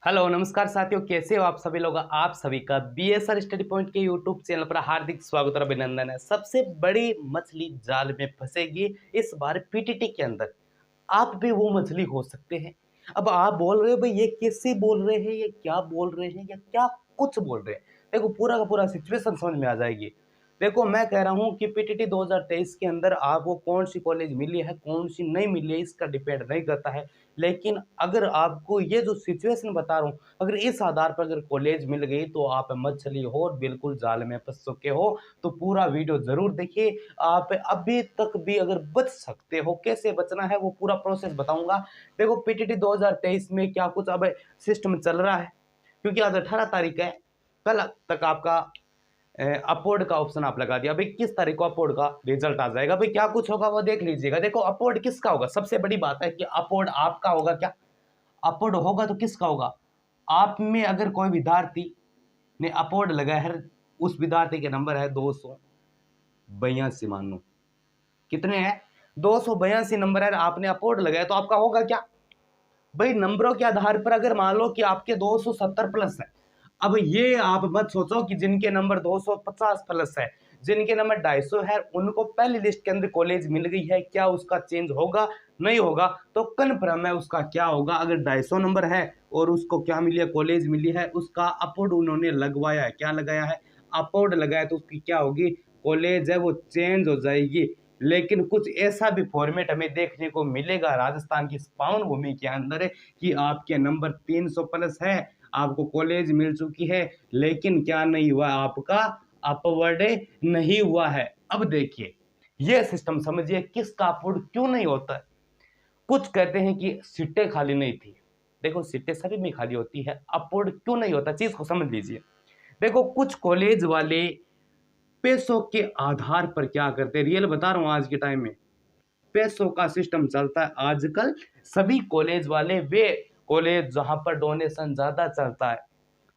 Hello नमस्कार साथियों, कैसे हो आप सभी लोग। आप सभी का बीएसआर स्टडी पॉइंट के यूट्यूब चैनल पर हार्दिक स्वागत और अभिनंदन है। सबसे बड़ी मछली जाल में फंसेगी इस बार पीटीटी के अंदर। आप भी वो मछली हो सकते हैं। अब आप बोल रहे हो भाई ये कैसे बोल रहे हैं, ये क्या बोल रहे हैं, या क्या कुछ बोल रहे हैं। देखो पूरा का पूरा सिचुएशन समझ में आ जाएगी। देखो मैं कह रहा हूँ कि पीटीटी 2023 के अंदर आपको कौन सी कॉलेज मिली है कौन सी नहीं मिली है इसका डिपेंड नहीं करता है। लेकिन अगर आपको ये जो सिचुएशन बता रहा हूँ, अगर इस आधार पर अगर कॉलेज मिल गई तो आप मछली हो और बिल्कुल जाल में फंस चुके हो। तो पूरा वीडियो जरूर देखिए। आप अभी तक भी अगर बच सकते हो, कैसे बचना है वो पूरा प्रोसेस बताऊंगा। देखो पीटीटी 2023 में क्या कुछ अब सिस्टम चल रहा है, क्योंकि आज 18 तारीख है। कल तक आपका अपवर्ड का ऑप्शन आप लगा दिया। भाई किस तारीख को अपवर्ड का रिजल्ट आ जाएगा, भाई क्या कुछ होगा वो देख लीजिएगा। देखो अपवर्ड किसका होगा, सबसे बड़ी बात है कि अपवर्ड आपका होगा क्या। अपवर्ड होगा तो किसका होगा। आप में अगर कोई विद्यार्थी ने अपवर्ड लगाया है, उस विद्यार्थी के नंबर है 282 मानो। कितने हैं, 282 नंबर है। आपने अपवर्ड लगाया तो आपका होगा क्या। भाई नंबरों के आधार पर अगर मान लो कि आपके 270 प्लस है। अब ये आप मत सोचो कि जिनके नंबर 250 प्लस है, जिनके नंबर 250 है, उनको पहली लिस्ट के अंदर कॉलेज मिल गई है, क्या उसका चेंज होगा नहीं होगा। तो कन्फर्म है उसका क्या होगा। अगर 250 नंबर है और उसको क्या मिली है, कॉलेज मिली है, उसका अपवर्ड उन्होंने लगवाया है, क्या लगाया है, अपवर्ड लगाया, तो उसकी क्या होगी, कॉलेज है वो चेंज हो जाएगी। लेकिन कुछ ऐसा भी फॉर्मेट हमें देखने को मिलेगा राजस्थान की पावन भूमि के अंदर कि आपके नंबर 300 प्लस है, आपको कॉलेज मिल चुकी है, लेकिन क्या नहीं हुआ, आपका अपवर्ड नहीं हुआ है। अब देखिए यह सिस्टम समझिए किसका अपवर्ड क्यों नहीं होता है। कुछ कहते हैं कि सीटें खाली नहीं थी। देखो सीटें सभी में खाली होती है, अपवर्ड क्यों नहीं होता, चीज को समझ लीजिए। देखो कुछ कॉलेज वाले पैसों के आधार पर क्या करते हैं, रियल बता रहा हूं, आज के टाइम में पैसों का सिस्टम चलता है आजकल। सभी कॉलेज वाले वे कॉलेज जहां पर डोनेशन ज्यादा चलता है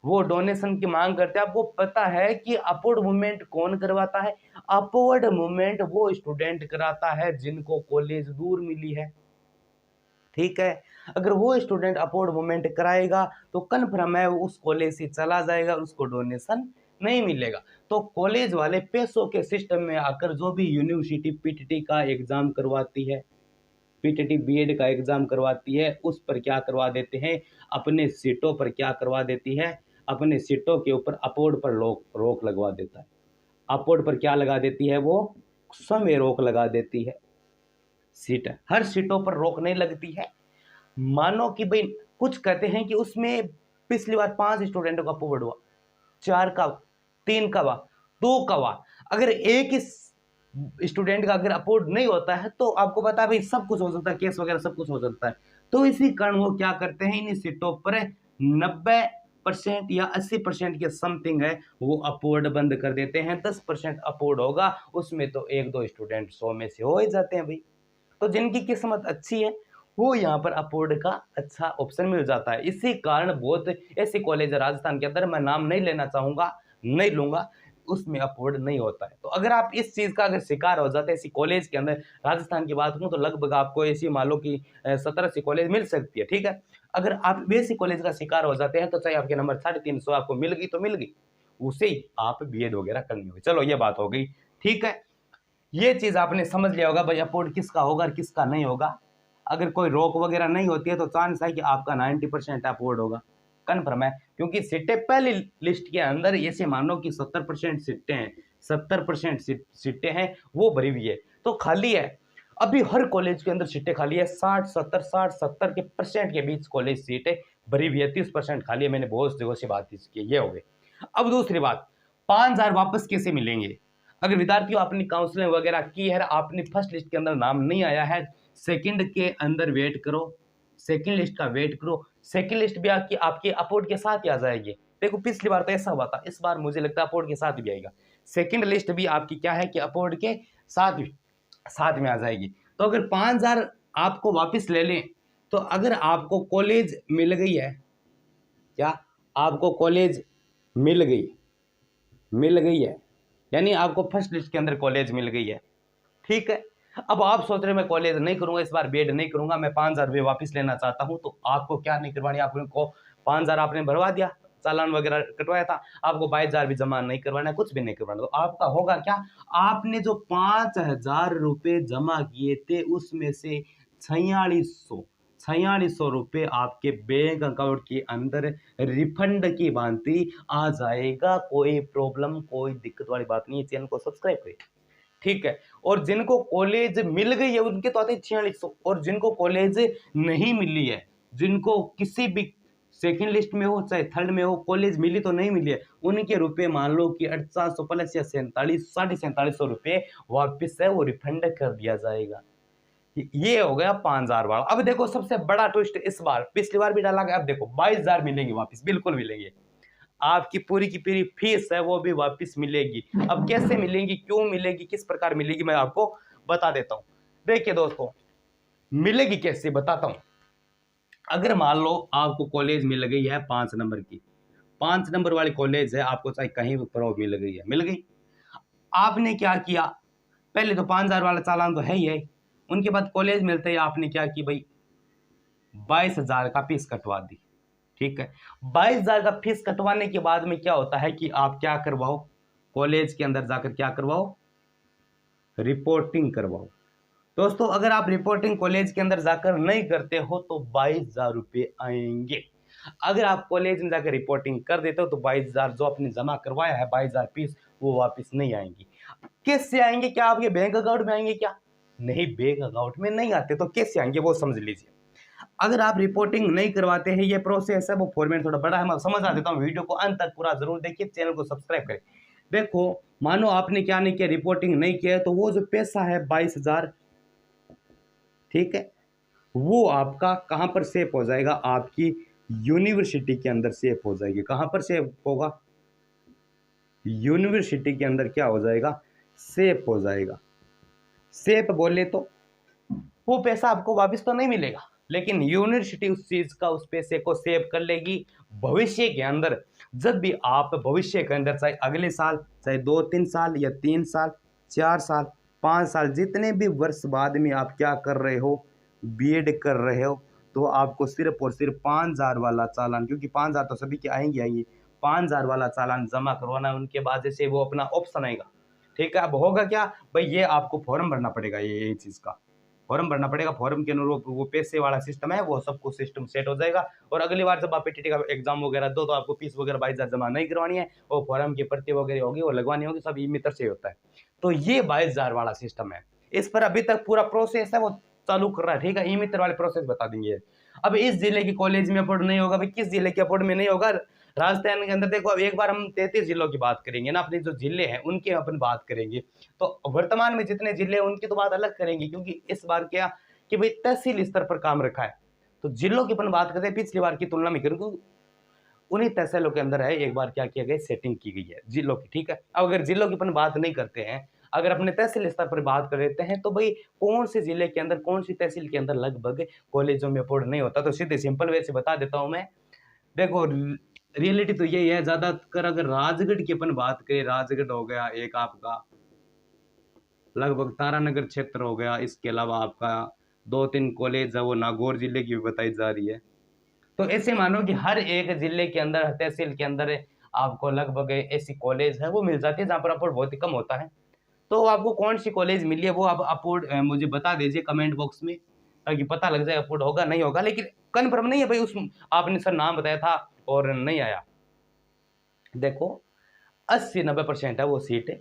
वो डोनेशन की मांग करते हैं। आपको पता है कि अपवर्ड मूवमेंट कौन करवाता है, अपवर्ड मूवमेंट वो स्टूडेंट कराता है जिनको कॉलेज दूर मिली है। ठीक है, अगर वो स्टूडेंट अपवर्ड मूवमेंट कराएगा तो कन्फर्म है उस कॉलेज से चला जाएगा, उसको डोनेशन नहीं मिलेगा। तो कॉलेज वाले पैसों के सिस्टम में आकर जो भी यूनिवर्सिटी पीटीटी का एग्जाम करवाती है, पीटीटी बीएड का एग्जाम करवाती है, उस पर क्या करवा देते हैं, अपने सीटों पर क्या करवा देती है, अपने सीटों के ऊपर अपवर्ड पर रोक लगवा देता है। अपवर्ड पर क्या लगा देती है, वो समय रोक लगा देती है। सीट हर सीटों पर रोक नहीं लगती है। मानो कि भाई कुछ कहते हैं कि उसमें पिछली बार 5 स्टूडेंटों का अपवर्ड हुआ, 4 का, 3 का हुआ, 2 का हुआ। अगर एक ही स्टूडेंट का अगर अपवर्ड नहीं होता है तो आपको पता है भाई सब कुछ हो सकता है, केस वगैरह सब कुछ हो सकता है। तो इसी कारण वो क्या करते हैं, इन सीटों पर 90% या 80% के समथिंग है वो अपवर्ड बंद कर देते हैं। 10% अपवर्ड होगा, उसमें तो 1-2 स्टूडेंट 100 में से हो ही जाते हैं भाई। तो जिनकी किस्मत अच्छी है वो यहाँ पर अपवर्ड का अच्छा ऑप्शन मिल जाता है। इसी कारण बहुत ऐसे कॉलेज है राजस्थान के अंदर, मैं नाम नहीं लेना चाहूंगा, नहीं लूंगा, उसमें अपवर्ड नहीं होता है। तो अगर आप इस चीज का अगर शिकार हो जाते हैं ऐसी कॉलेज के अंदर, राजस्थान की बात करूं तो लगभग आपको ऐसी मान लो कि 17 सी कॉलेज मिल सकती है। ठीक है, अगर आप वैसी कॉलेज का शिकार हो जाते हैं तो चाहे आपके नंबर 350 आपको मिल गई तो मिल गई, उसे ही आप बीएड वगैरह करनी होगी। चलो ये बात हो गई। ठीक है, ये चीज आपने समझ लिया होगा भाई अपवर्ड किसका होगा और किसका नहीं होगा। अगर कोई रोक वगैरह नहीं होती है तो चांस है कि आपका 90% अपवर्ड होगा, कन्फर्म है। क्योंकि सीटें पहली लिस्ट के अंदर ऐसे मानो कि 70% सीटें हैं, 70% सीटें हैं वो भरी हुई है, तो खाली है। अभी हर कॉलेज के अंदर सीटें खाली है, 60-70 के परसेंट के बीच कॉलेज सीटें भरी हुई है, 30% खाली है। मैंने बहुत जगह से बात की, ये हो गई। अब दूसरी बात, 5,000 वापस कैसे मिलेंगे। अगर विद्यार्थियों आपने काउंसलिंग वगैरह की है, आपने फर्स्ट लिस्ट के अंदर नाम नहीं आया है, सेकंड के अंदर वेट करो, सेकंड लिस्ट का वेट करो। सेकंड लिस्ट भी आपके अपवर्ड के साथ ही आ जाएगी। देखो पिछली बार तो ऐसा हुआ था, इस बार मुझे लगता है अपवर्ड के साथ भी आएगा। सेकंड लिस्ट भी आपकी क्या है कि अपवर्ड के साथ में आ जाएगी। तो अगर 5,000 आपको वापस ले लें, तो अगर आपको कॉलेज मिल गई है, क्या आपको कॉलेज मिल गई है, यानी आपको फर्स्ट लिस्ट के अंदर कॉलेज मिल गई है। ठीक है, अब आप सोच रहे मैं कॉलेज नहीं करूंगा, इस बार बीएड नहीं करूंगा, मैं 5,000 रुपये वापस लेना चाहता हूं, तो आपको क्या नहीं करवानी, आपको 5,000 आपने भरवा दिया, चालान वगैरह कटवाया था, आपको 22,000 भी जमा नहीं करवाना है, कुछ भी नहीं करवाना, तो आपका होगा क्या, आपने जो 5,000 रुपये जमा किए थे उसमें से 4600 रुपये आपके बैंक अकाउंट के अंदर रिफंड की भांति आ जाएगा। कोई प्रॉब्लम, कोई दिक्कत वाली बात नहीं है। चैनल को सब्सक्राइब करिए, ठीक है। और जिनको कॉलेज मिल गई है उनके तो आते 4600, और जिनको कॉलेज नहीं मिली है, जिनको किसी भी सेकंड लिस्ट में हो चाहे थर्ड में हो, कॉलेज मिली तो नहीं मिली है, उनके रुपए मान लो कि 4800 प्लस या 4700 रुपये वापिस है वो रिफंड कर दिया जाएगा। ये हो गया 5,000 वाला। अब देखो सबसे बड़ा ट्विस्ट इस बार, पिछली बार भी डाला गया, अब देखो 22,000 मिलेंगे वापस, बिल्कुल मिलेंगे। आपकी पूरी की पूरी फीस है वो भी वापस मिलेगी। अब कैसे मिलेगी, क्यों मिलेगी, किस प्रकार मिलेगी, मैं आपको बता देता हूं। देखिए दोस्तों, मिलेगी कैसे बताता हूं। अगर मान लो आपको कॉलेज मिल गई है 5 नंबर की, 5 नंबर वाली कॉलेज है, आपको चाहे कहीं पर मिल गई है, मिल गई, आपने क्या किया, पहले तो 5,000 वाला चालान तो है ही है, उनके बाद कॉलेज मिलते ही आपने क्या की भाई, 22,000 का फीस कटवा दी, ठीक है। 22,000 का फीस कटवाने के बाद में क्या होता है कि आप क्या करवाओ, कॉलेज के अंदर जाकर क्या करवाओ, रिपोर्टिंग करवाओ। दोस्तों अगर आप रिपोर्टिंग कॉलेज के अंदर जाकर नहीं करते हो तो 22,000 रुपये आएंगे। अगर आप कॉलेज में जाकर रिपोर्टिंग कर देते हो तो 22,000 जो आपने जमा करवाया है, 22,000 फीस, वो वापस नहीं आएंगी। किससे आएंगे, क्या आपके बैंक अकाउंट में आएंगे क्या, नहीं, बैंक अकाउंट में नहीं आते, तो कैसे आएंगे वो समझ लीजिए। अगर आप रिपोर्टिंग नहीं करवाते हैं, ये प्रोसेस है, वो फॉर्मेट थोड़ा बड़ा है, मैं समझा देता हूँ, वीडियो को अंत तक पूरा जरूर देखिए, चैनल को सब्सक्राइब करें। देखो मानो आपने क्या नहीं किया, रिपोर्टिंग नहीं किया, तो वो जो पैसा है 22,000, ठीक है, वो आपका कहां पर सेव हो जाएगा, आपकी यूनिवर्सिटी के अंदर सेव हो जाएगी। कहां पर सेव होगा, यूनिवर्सिटी के अंदर क्या हो जाएगा, सेव हो जाएगा। सेव बोले तो वो पैसा आपको वापस तो नहीं मिलेगा, लेकिन यूनिवर्सिटी उस चीज का, उस पैसे को सेव कर लेगी भविष्य के अंदर। जब भी आप भविष्य के अंदर, चाहे अगले साल, चाहे 2-3 साल या 3 साल, 4 साल, 5 साल, जितने भी वर्ष बाद में आप क्या कर रहे हो, बीएड कर रहे हो, तो आपको सिर्फ और सिर्फ 5,000 वाला चालान, क्योंकि 5,000 तो सभी के आएंगे, 5,000 वाला चालान जमा करवाना है, उनके बाद से वो अपना ऑप्शन आएगा, ठीक है। अब होगा क्या भाई, ये आपको फॉर्म भरना पड़ेगा, ये चीज का फॉर्म भरना पड़ेगा, फॉर्म के अनुरूप वो पैसे वाला सिस्टम है, वो सब कुछ सिस्टम सेट हो जाएगा। और अगली बार जब आप पीटीटी का एग्जाम वगैरह दो तो आपको फीस वगैरह 22,000 जमा नहीं करवानी है, वो फॉर्म की प्रति वगैरह होगी, वो लगवानी होगी, सब ई मित्र से होता है। तो ये 22,000 वाला सिस्टम है, इस पर अभी तक पूरा प्रोसेस है वो चालू कर रहा है, ठीक है। ई मित्र वाले प्रोसेस बता देंगे। अब इस जिले की कॉलेज में अफोर्ड नहीं होगा, भाई किस जिले के अफोर्ड में नहीं होगा, राजस्थान के अंदर देखो, अब एक बार हम 33 जिलों की बात करेंगे ना, अपने जो जिले हैं उनकी अपन बात करेंगे, तो वर्तमान में जितने जिले हैं उनकी तो बात अलग करेंगे, क्योंकि इस बार क्या कि भाई तहसील स्तर पर काम रखा है, तो जिलों की अपन बात करते हैं पिछली बार की तुलना में करूँ, उन्हीं तहसीलों के अंदर है एक बार क्या किया गया, सेटिंग की गई है जिलों की, ठीक है। अब अगर जिलों की अपन बात नहीं करते हैं, अगर अपने तहसील स्तर पर बात कर लेते हैं, तो भाई कौन से जिले के अंदर, कौन सी तहसील के अंदर लगभग कॉलेजों में अफोर्ड नहीं होता, तो सीधे सिंपल वे से बता देता हूं मैं। देखो रियलिटी तो यही है, ज्यादातर अगर राजगढ़ की अपन बात करें, राजगढ़ हो गया एक आपका, लगभग तारानगर क्षेत्र हो गया, इसके अलावा आपका 2-3 कॉलेज है वो नागौर जिले की भी बताई जा रही है। तो ऐसे मानो कि हर एक जिले के अंदर, तहसील के अंदर आपको लगभग ऐसी कॉलेज है वो मिल जाती है जहाँ पर अफोर्ड बहुत ही कम होता है। तो आपको कौन सी कॉलेज मिली है वो आप अफोर्ड मुझे बता दीजिए कमेंट बॉक्स में, ताकि पता लग जाए अफोर्ड होगा नहीं होगा। लेकिन कन्फर्म नहीं है भाई, उस आपने सर नाम बताया था और नहीं आया। देखो 80-90% है वो सीट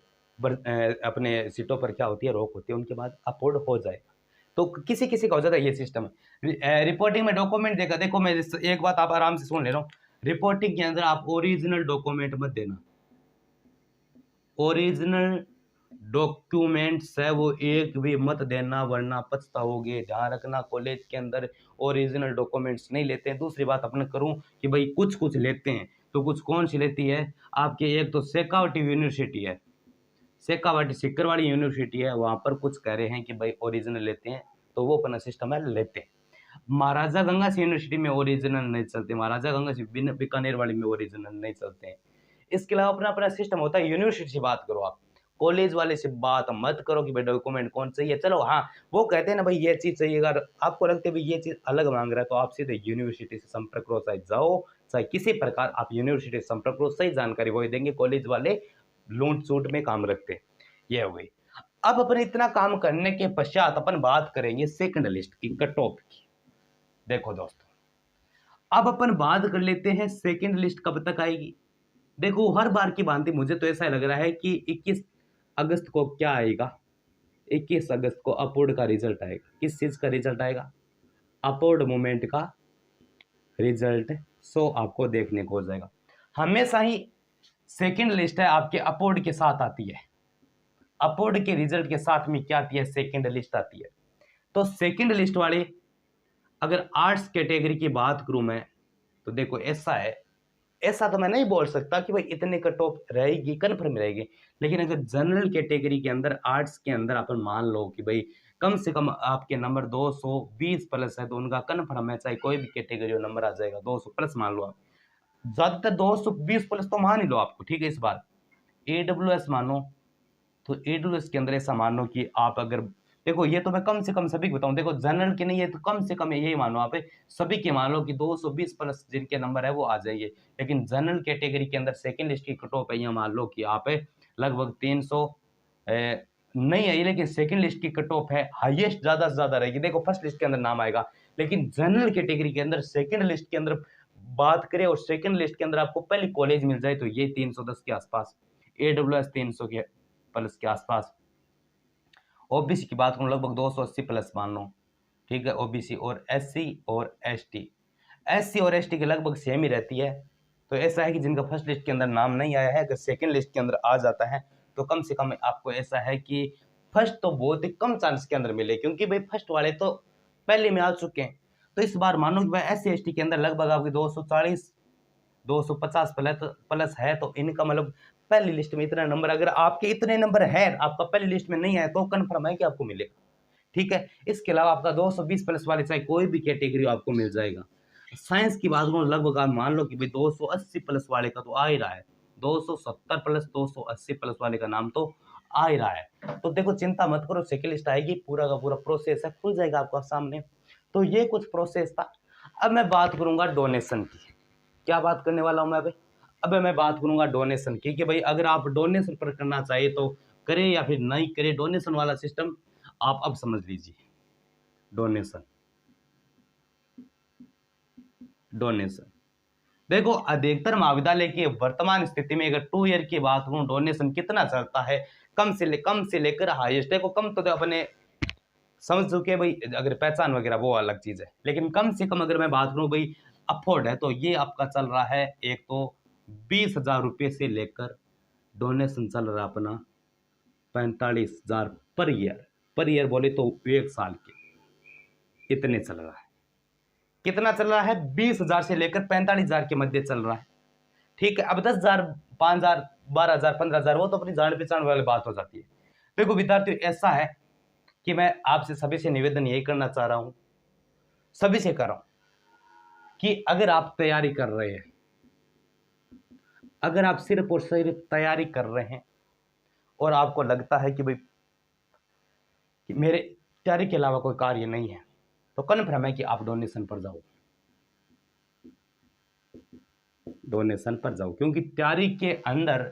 अपने सीटों पर क्या होती है, रोक होती है, उनके बाद अफोर्ड हो जाएगा। तो किसी किसी का हो जाता है ये सिस्टम है। रिपोर्टिंग में डॉक्यूमेंट देखा, देखो मैं एक बात आप आराम से सुन ले रहा हूँ, रिपोर्टिंग के अंदर आप ओरिजिनल डॉक्यूमेंट मत देना, ओरिजिनल डॉक्यूमेंट्स है वो एक भी मत देना वरना पछताओगे। ध्यान रखना कॉलेज के अंदर ओरिजिनल डॉक्यूमेंट्स नहीं लेते हैं। दूसरी बात अपने करूं कि भाई कुछ कुछ लेते हैं, तो कुछ कौन सी लेती है आपके, एक तो शेखावटी यूनिवर्सिटी है, शेखावटी सिकरवाड़ी यूनिवर्सिटी है, वहां पर कुछ कह रहे हैं कि भाई ओरिजिनल लेते हैं, तो वो अपना सिस्टम है लेते हैं। महाराजा गंगा सिंह यूनिवर्सिटी में ओरिजिनल नहीं चलते, महाराजा गंगा सिंह बीकानेर वाली में ओरिजिनल नहीं चलते हैं। इसके अलावा अपना अपना सिस्टम होता है। यूनिवर्सिटी से बात करो आप, कॉलेज वाले से बात मत करो कि भाई डॉक्यूमेंट कौन चाहिए। चलो हाँ, वो कहते हैं ना भाई ये चीज़ चाहिए, अगर आपको लगता है भाई ये चीज़ अलग मांग रहा है तो आप सीधे यूनिवर्सिटी से संपर्क करो, चाहे जाओ चाहे किसी प्रकार आप यूनिवर्सिटी से संपर्क करो, सही जानकारी वही देंगे। कॉलेज वाले लूट सूट में काम रखते हैं। ये हो गई। अब अपन इतना काम करने के पश्चात अपन बात करेंगे सेकंड लिस्ट की, कट ऑफ की। देखो दोस्तों, अब अपन बात कर लेते हैं सेकंड लिस्ट कब तक आएगी। देखो हर बार की भांति मुझे तो ऐसा लग रहा है कि 21 अगस्त को क्या आएगा, 21 अगस्त को अपवर्ड का रिजल्ट आएगा। किस चीज का रिजल्ट आएगा? अपवर्ड मूवमेंट का रिजल्ट सो आपको देखने को हो जाएगा। हमेशा ही सेकंड लिस्ट है आपके अपवर्ड के साथ आती है। अपवर्ड के रिजल्ट के साथ में क्या आती है? सेकंड लिस्ट आती है। तो सेकंड लिस्ट वाले अगर आर्ट्स कैटेगरी की बात करूं मैं, तो देखो ऐसा है, ऐसा तो मैं नहीं बोल सकता कि भाई इतने कट ऑफ रहेगी, कन्फर्म रहेगी। लेकिन अगर जनरल कैटेगरी के अंदर आर्ट्स के अंदर अपन मान लो कि भाई कम से कम आपके नंबर 220 प्लस है, तो उनका कन्फर्म है, चाहे कोई भी कैटेगरी नंबर आ जाएगा 200 प्लस मान लो आप। ज्यादातर 220 प्लस तो मान ही लो आपको, ठीक है। इस बार AWS मानो, तो AWS के अंदर ऐसा मान लो कि आप अगर देखो, ये तो मैं कम से कम सभी को बताऊं, देखो जनरल के नहीं है तो कम से कम यही मानो आप सभी के मान लो कि 220 प्लस जिनके नंबर है वो आ जाइए। लेकिन जनरल कैटेगरी के अंदर सेकंड लिस्ट की कट ऑफ है, यहाँ मान लो कि आप लगभग 300 नहीं है, लेकिन सेकंड लिस्ट की कट ऑफ है हाईएस्ट ज्यादा से ज्यादा रहेगी। देखो फर्स्ट लिस्ट के अंदर नाम आएगा, लेकिन जनरल कैटेगरी के अंदर सेकंड लिस्ट के अंदर बात करें और सेकंड लिस्ट के अंदर आपको पहले कॉलेज मिल जाए तो ये 310 के आसपास, AWS 300 के प्लस के आसपास। ओबीसी की बात करूं लगभग 280 प्लस मान लो, ठीक है। ओबीसी और एससी और एसटी और एसटी के लगभग सेम ही रहती है। तो ऐसा है कि जिनका फर्स्ट लिस्ट के अंदर नाम नहीं आया है, अगर सेकंड लिस्ट के अंदर आ जाता है तो कम से कम आपको ऐसा है कि फर्स्ट तो बहुत ही कम चांस के अंदर मिले, क्योंकि भाई फर्स्ट वाले तो पहले में आ चुके हैं। तो इस बार मानो कि भाई एससी एसटी के अंदर लगभग आपके 240 250 प्लस है, तो इनका मतलब पहली लिस्ट में इतना नंबर, अगर आपके इतने नंबर है आपका पहली लिस्ट में नहीं है तो कन्फर्म है कि आपको मिलेगा, ठीक है। इसके अलावा आपका 220 प्लस वाले चाहे कोई भी कैटेगरी आपको मिल जाएगा। साइंस की बात करूं लगभग आप मान लो कि भाई 280 प्लस वाले का तो आ ही रहा है, 270 प्लस 280 प्लस वाले का नाम तो आ ही रहा है। तो देखो चिंता मत करो, सेकंड लिस्ट आएगी, पूरा का पूरा प्रोसेस है, खुल जाएगा आपका सामने। तो ये कुछ प्रोसेस था। अब मैं बात करूंगा डोनेशन की। क्या बात करने वाला हूं मैं भाई? अब मैं बात करूंगा डोनेशन की, कि भाई अगर आप डोनेशन पर करना चाहिए तो करें या फिर नहीं करें, डोनेशन वाला सिस्टम आप अब समझ लीजिए। डोनेशन देखो अधिकतर महाविद्यालय की वर्तमान स्थिति में अगर 2 ईयर की बात करूं, डोनेशन कितना चलता है, कम से लेकर हाईएस्ट। देखो कम तो अपने समझ चुके भाई, अगर पहचान वगैरह वो अलग चीज है, लेकिन कम से कम अगर मैं बात करूं भाई अफोर्ड है, तो ये आपका चल रहा है एक तो 20,000 रुपये से लेकर डोनेशन चल रहा है अपना 45,000 पर ईयर बोले तो 1 साल के इतने चल रहा है। कितना चल रहा है? 20,000 से लेकर 45,000 के मध्य चल रहा है, ठीक है। अब 10,000 5,000 12,000 15,000 वो तो अपनी जान पहचान वाली बात हो जाती है। देखो विद्यार्थियों ऐसा है कि मैं आपसे सभी से निवेदन यही करना चाह रहा हूं, सभी से कर रहा हूं कि अगर आप तैयारी कर रहे हैं, अगर आप सिर्फ और सिर्फ तैयारी कर रहे हैं और आपको लगता है कि भाई कि मेरे तैयारी के अलावा कोई कार्य नहीं है, तो कन्फर्म है कि आप डोनेशन पर जाओ, डोनेशन पर जाओ, क्योंकि तैयारी के अंदर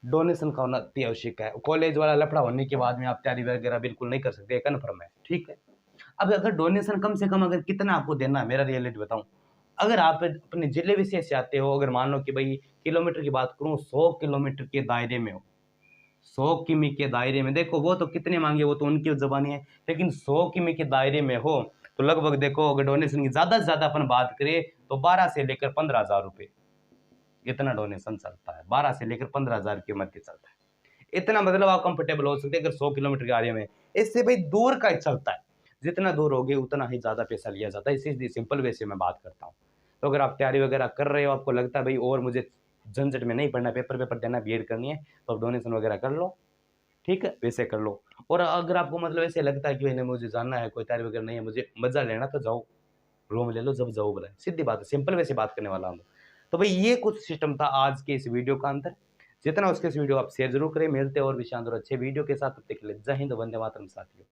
डोनेशन का होना अति आवश्यक है। कॉलेज वाला लफड़ा होने के बाद में आप तैयारी वगैरह बिल्कुल नहीं कर सकते, कन्फर्म है, ठीक है। अब अगर डोनेशन कम से कम अगर कितना आपको देना है, मेरा रियलिटी बताऊं, अगर आप अपने जिले विशेष से आते हो, अगर मान लो कि भाई किलोमीटर की बात करूं, 100 किलोमीटर के दायरे में हो, 100 किमी के दायरे में, देखो वो तो कितने मांगे वो तो उनकी जबानी है, लेकिन 100 किमी के दायरे में हो तो लगभग देखो अगर डोनेशन की ज्यादा से ज्यादा अपन बात करें तो 12 से लेकर 15,000 रुपये इतना डोनेशन चलता है, 12 से लेकर 15,000 के मध्य चलता है। इतना मतलब आप कंफर्टेबल हो सकते हैं अगर 100 किलोमीटर के एरिया में। इससे भाई दूर का चलता है, जितना दूर होगे उतना ही ज्यादा पैसा लिया जाता है, इसी सिंपल वे से मैं बात करता हूँ। तो अगर आप तैयारी वगैरह कर रहे हो, आपको लगता है भाई और मुझे झंझट में नहीं पड़ना, पेपर देना, बीएड करनी है, तो आप डोनेशन वगैरह कर लो, ठीक है, वैसे कर लो। और अगर आपको मतलब ऐसे लगता है कि भाई मुझे जानना है, कोई तैयारी वगैरह नहीं है, मुझे मजा लेना, तो जाओ रूम ले लो, जब जाओ बुलाए, सीधी बात है, सिंपल वैसे बात करने वाला हूँ। तो भाई ये कुछ सिस्टम था आज के इस वीडियो का अंदर। जितना हो सके इस वीडियो को आप शेयर जरूर करें। मिलते हैं और भी शानदार अच्छे वीडियो के साथ, तब तक के लिए जय हिंद, वंदे मातरम साथियों।